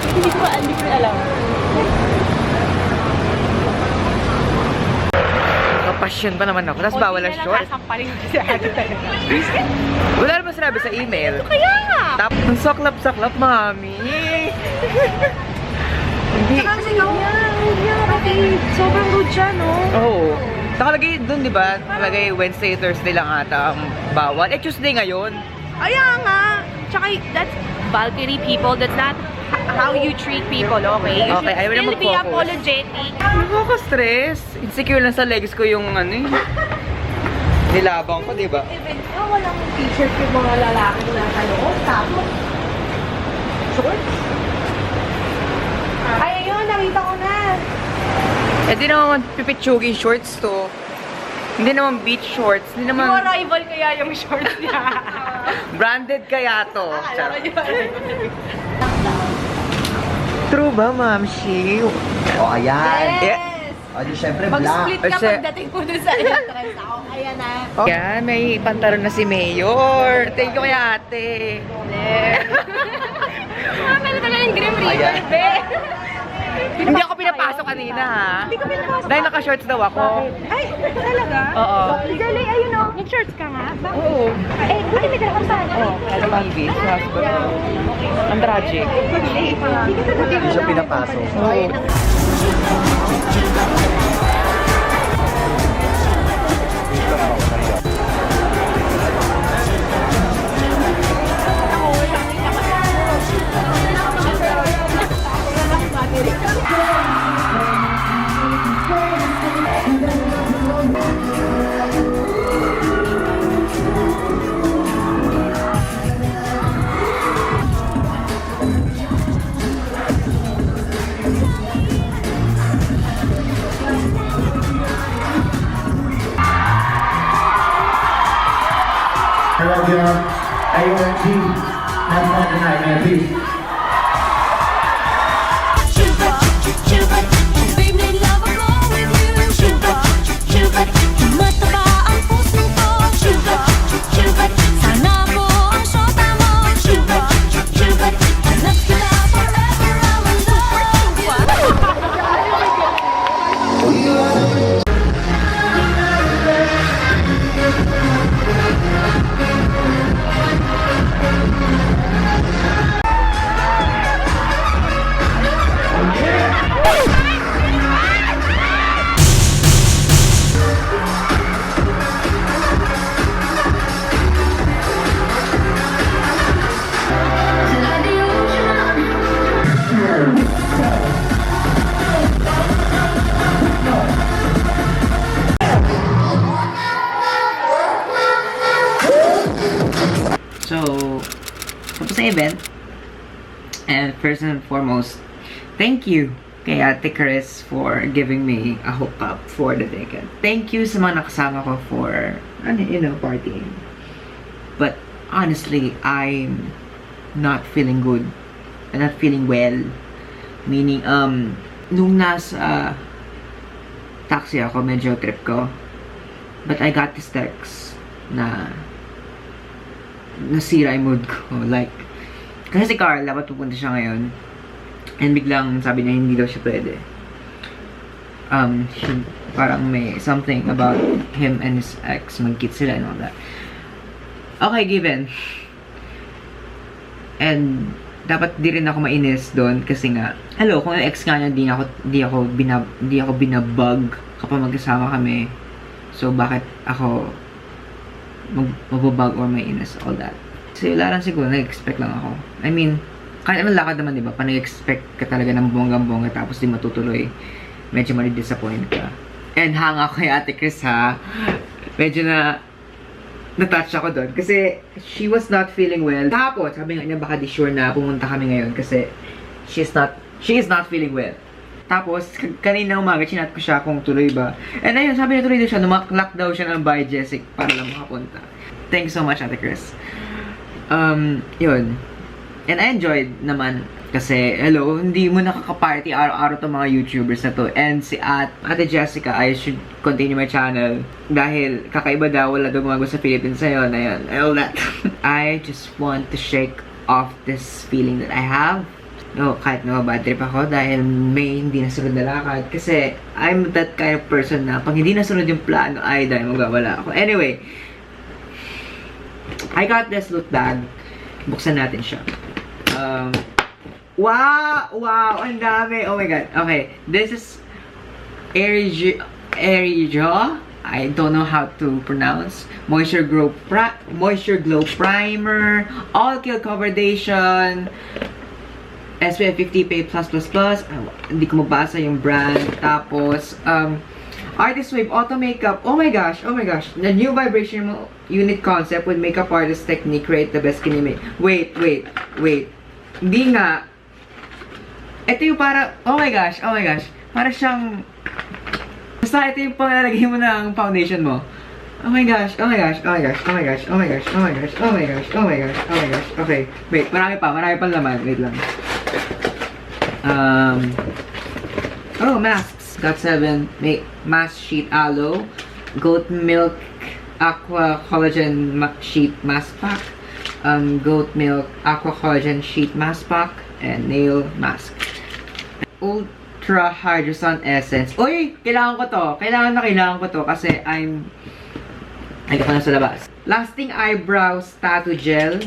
Hindi ko alam. Kapasyon pa naman ako. Tapos bawal ang short. Wala naman sinabi sa email. Kaya nga! Tapos, ang saklap-saklap, mami. Hindi. Sobrang rude siya, no? Oo. Nakalagay dun, di ba? Nakalagay Wednesday, Thursday lang ata ang bawal. Eh, Tuesday ngayon. Kaya nga! Tsaka, that's Valkyrie people. That's not how you treat people, okay? You Okay, ayaw na should still be mag-focus. apologetic. Nakaka-stress. Insecure lang sa legs ko yung ano eh. Nilabang ko, di ba? Even ka, walang t-shirt yung mga lalaki na kaloob. Tapos, shorts? Ay, ayun, nakita ko na. Eh, di naman pipitsuging shorts to. Hindi naman beach shorts. Hindi Yung naman arrival kaya yung shorts niya. branded kaya to. Alam mo yun? True ba, Ma'am Shi? Oh, ayan. Yes! O, di syempre, black. Mag-split ka Kasi- pagdating ko dun sa entrance. Ako, ayan na. Yan, may pantalon na si Mayor. Thank you kay ate. Meron talaga yung Grim Reaper, Ayan. be. Hindi ako pinapasok kanina, ha? Hindi ka pinapasok. Dahil naka-shorts daw ako. Ay, talaga? Oo. Dali, ayun o. Nag-shorts ka nga? Oo. Eh, buti may dala kang saan. Oo, kaya baby. Sa hospital. Ang tragic. Hindi siya pinapasok. Oo. Talaga, AOMG, nasa na please. So, tapos na event. And first and foremost, thank you kay Ate Chris for giving me a hookup for the ticket. Thank you sa mga nakasama ko for, partying. But honestly, I'm not feeling good. I'm not feeling well. Meaning, nung nasa taxi ako, medyo trip ko. But I got this text na nasira yung mood ko. Like, kasi si Carl, dapat pupunta siya ngayon. And biglang sabi niya hindi daw siya pwede. Parang may something about him and his ex, mag-kit sila and all that. Okay, given. And dapat di rin ako mainis doon kasi nga, hello, kung yung ex nga niya, di ako binabug kapag magkasama kami. So, bakit ako mababag or mainis, all that. So, wala lang siguro, nag-expect lang ako. I mean, kahit anong lakad naman, di ba? Pa nag-expect ka talaga ng bonggang-bongga tapos di matutuloy, medyo mali-disappoint ka. And hang ako kay Ate Chris, ha? Medyo na-touch ako doon. Kasi, she was not feeling well. Tapos, sabi nga niya, baka di sure na pumunta kami ngayon kasi she is not feeling well. Tapos, kanina umaga, chinat ko siya kung tuloy ba. And ayun, sabi niya tuloy daw siya, lumaklak daw siya ng by Jessic para lang makapunta. Thank you so much, Ate Chris. Yun. And I enjoyed naman. Kasi, hello, hindi mo nakaka-party araw-araw itong mga YouTubers na to. And si Ate Jessica, I should continue my channel. Dahil kakaiba daw, wala daw gumagawa sa Philippines ngayon. Ayun, all that. I just want to shake off this feeling that I have. No, kahit bad trip ako dahil may hindi nasunod na lakad. Kasi I'm that kind of person na pag hindi nasunod yung plano ay dahil magwawala ako. Anyway, I got this loot bag. Buksan natin siya. Wow! Wow! Ang dami! Oh my god. Okay. This is Erijo. I don't know how to pronounce. Moisture Glow Primer. All Kill Coverdation. SPF 50 PA+++. Hindi ko mabasa yung brand. Tapos, Artist Wave Auto Makeup. Oh my gosh. Oh my gosh. The new vibration unit concept with makeup artist technique create the best skin image. Wait. Hindi nga. Ito yung para, oh my gosh. Para siyang, basta ito yung pangalagay mo ng foundation mo. Oh my gosh. Okay. Wait, marami pang laman. Wait lang. Oh, masks. Got 7. Mask Sheet Aloe. Goat Milk Aqua Collagen Sheet Mask Pack. Goat Milk Aqua Collagen Sheet Mask Pack. And Nail Mask. Ultra Hydrosun Essence. Uy! Kailangan ko to. Kasi ay ko na sa labas. Lasting Eyebrows Tattoo Gel.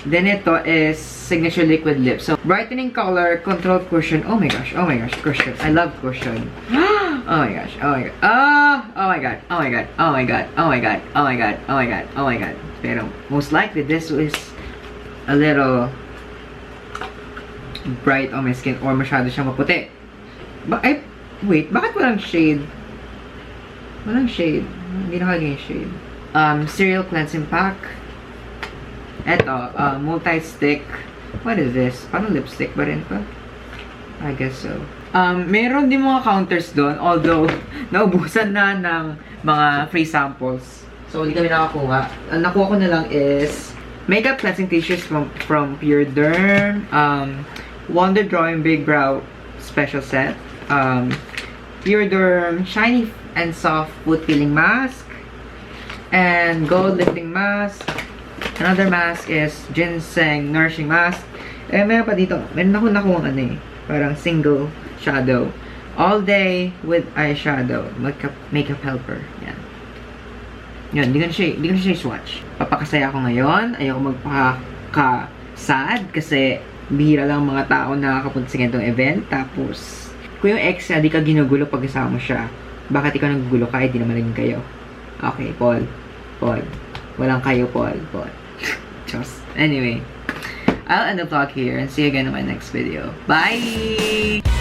Then ito is Signature Liquid Lips. So, brightening color, control cushion. Oh my gosh, cushion. I love cushion. Oh my gosh. Pero, most likely, this is a little bright on my skin or masyado siyang maputi. Wait, bakit walang shade? Hindi nakalagay yung shade. Cereal Cleansing Pack. Eto, multi-stick. What is this? Parang lipstick ba rin pa? I guess so. Meron din mga counters doon, although naubusan na ng mga free samples. So, hindi kami nakakuha. Ang nakuha ko na lang is makeup cleansing tissues from Pure Derm. Wonder Drawing Big Brow Special Set. Pure Derm Shiny and Soft Foot Peeling Mask. And Gold Lifting Mask. Another mask is Ginseng Nourishing Mask. Meron pa dito. Meron ako nakuha parang single shadow. All day with eyeshadow. Makeup helper. Yan, di ko na siya swatch. Papakasaya ako ngayon. Ayoko magpaka-sad kasi bihira lang mga tao na nakapunta sa ganitong event. Tapos, kung yung ex di ka ginugulo pag kasama siya, bakit ikaw nagugulo ka? Di naman rin kayo. Okay, Paul. Walang kayo, Paul. Just. Anyway, I'll end the vlog here and see you again in my next video. Bye!